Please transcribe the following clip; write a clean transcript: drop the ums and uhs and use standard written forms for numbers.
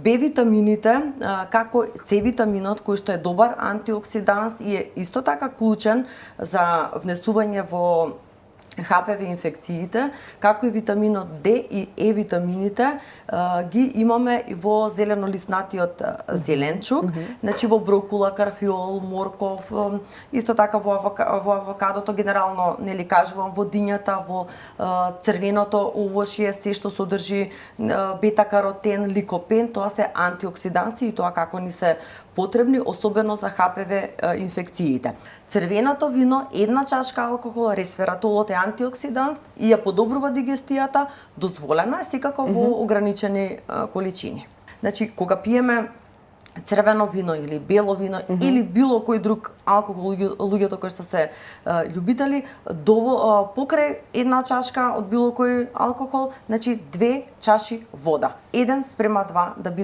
Б витамините, како С витаминот кој што е добар антиоксиданс и е исто така клучен за внесување во ХПВ инфекциите, како и витаминот Д и Е витамините, ги имаме и во зеленолиснатиот зеленчук, значи во брокула, карфиол, морков, исто така во авокадото, генерално нели кажувам во дињата, во црвеното овошје, се што содржи бета-каротен, ликопен, тоа се антиоксиданси и тоа како ни се потребни, особено за ХПВ инфекциите. Црвеното вино, една чашка алкохол, ресвератолот е антиоксиданс и ја подобрува дигестијата, дозволена е секако во ограничени количини. Значи, кога пиеме црвено вино или бело вино или било кој друг алкохол, луѓето кои што се љубители, покрај една чашка од било кој алкохол, значи 2 чаши вода. 1:2 да